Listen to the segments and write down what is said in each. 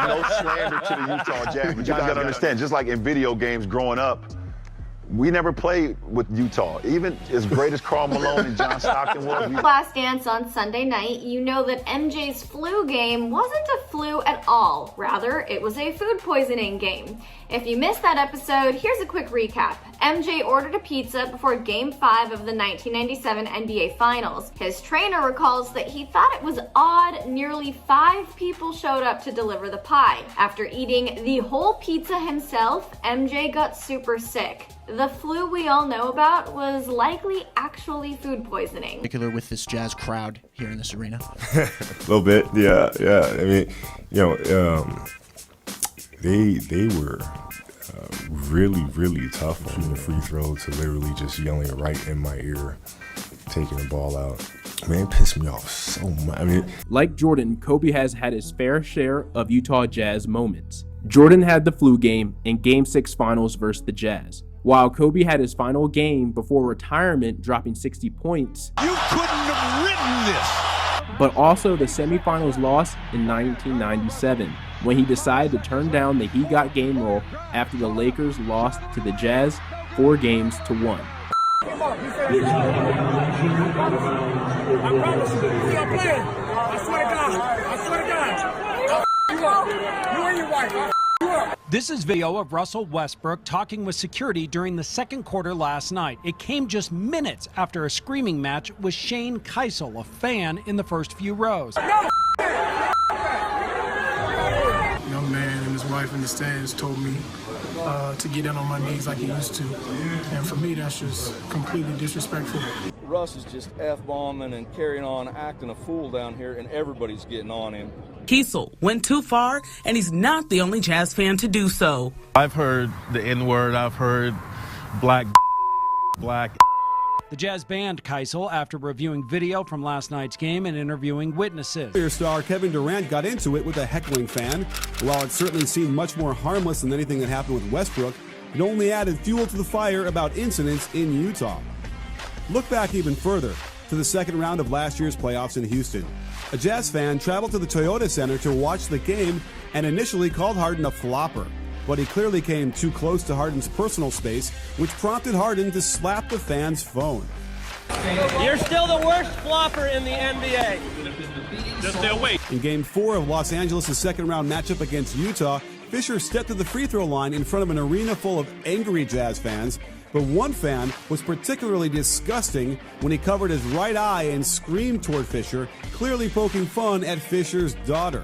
no slander to the Utah Jazz, but you guys gotta understand, just like in video games growing up, we never played with Utah. Even as great as Karl Malone and John Stockton was. Last Dance on Sunday night, you know that MJ's flu game wasn't a flu at all. Rather, it was a food poisoning game. If you missed that episode, here's a quick recap. MJ ordered a pizza before Game 5 of the 1997 NBA Finals. His trainer recalls that he thought it was odd nearly 5 people showed up to deliver the pie. After eating the whole pizza himself, MJ got super sick. The flu we all know about was likely actually food poisoning. Particular with this Jazz crowd here in this arena. A little bit, yeah. I mean, they were really tough shooting the free throw to literally just yelling right in my ear, taking the ball out. Man, it pissed me off so much. I mean, like Jordan, Kobe has had his fair share of Utah Jazz moments. Jordan had the flu game in Game 6 finals versus the Jazz, while Kobe had his final game before retirement, dropping 60 points. You couldn't have written this! But also the semifinals loss in 1997, when he decided to turn down the He Got Game rule after the Lakers lost to the Jazz 4-1. I promise you, I'm playing. I swear to God. You and your wife. This is video of Russell Westbrook talking with security during the second quarter last night. It came just minutes after a screaming match with Shane Keisel, a fan in the first few rows. Young man and his wife in the stands told me to get down on my knees like he used to. And for me, that's just completely disrespectful. Russ is just F-bombing and carrying on, acting a fool down here, and everybody's getting on him. Keisel went too far, and he's not the only Jazz fan to do so. I've heard the N-word, I've heard black. The Jazz banned Keisel after reviewing video from last night's game and interviewing witnesses. Star Kevin Durant got into it with a heckling fan. While it certainly seemed much more harmless than anything that happened with Westbrook, it only added fuel to the fire about incidents in Utah. Look back even further to the second round of last year's playoffs in Houston. A Jazz fan traveled to the Toyota Center to watch the game and initially called Harden a flopper. But he clearly came too close to Harden's personal space, which prompted Harden to slap the fan's phone. You're still the worst flopper in the NBA. Just stay away. In Game 4 of Los Angeles' second-round matchup against Utah, Fisher stepped to the free throw line in front of an arena full of angry Jazz fans. But one fan was particularly disgusting when he covered his right eye and screamed toward Fisher, clearly poking fun at Fisher's daughter.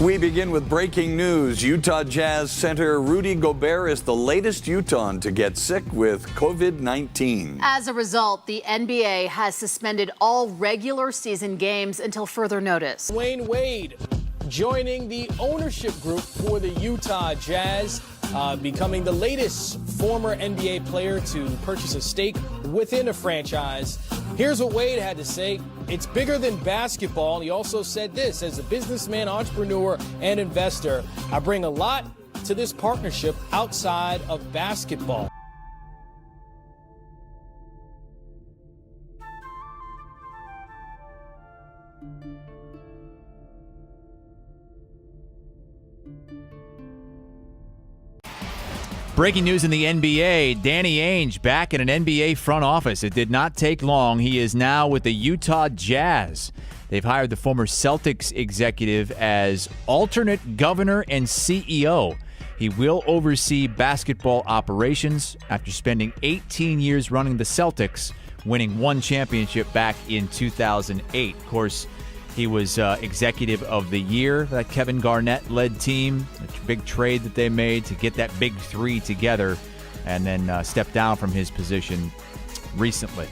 We begin with breaking news. Utah Jazz center Rudy Gobert is the latest Utahn to get sick with COVID-19. As a result, the NBA has suspended all regular season games until further notice. Dwayne Wade joining the ownership group for the Utah Jazz, becoming the latest former NBA player to purchase a stake within a franchise. Here's what Wade had to say. It's bigger than basketball. And he also said this: as a businessman, entrepreneur, and investor, I bring a lot to this partnership outside of basketball. Breaking news in the NBA, Danny Ainge back in an NBA front office. It did not take long. He is now with the Utah Jazz. They've hired the former Celtics executive as alternate governor and CEO. He will oversee basketball operations after spending 18 years running the Celtics, winning one championship back in 2008. Of course, he was executive of the year, that Kevin Garnett-led team. A big trade that they made to get that big three together, and then stepped down from his position recently.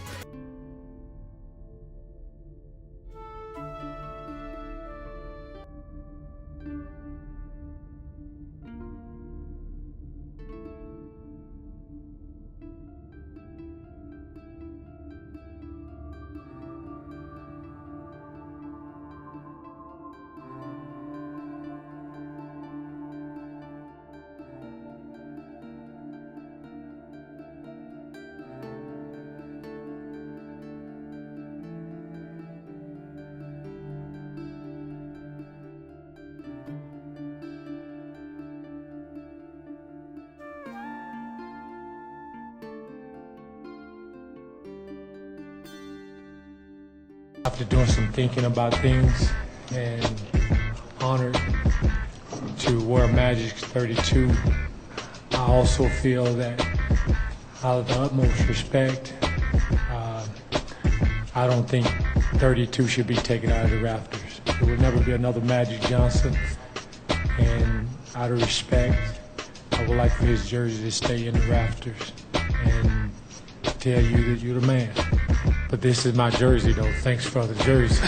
After doing some thinking about things, and honored to wear Magic's 32, I also feel that out of the utmost respect, I don't think 32 should be taken out of the rafters. There will never be another Magic Johnson, and out of respect, I would like for his jersey to stay in the rafters and tell you that you're the man. But this is my jersey, though. Thanks for the jersey.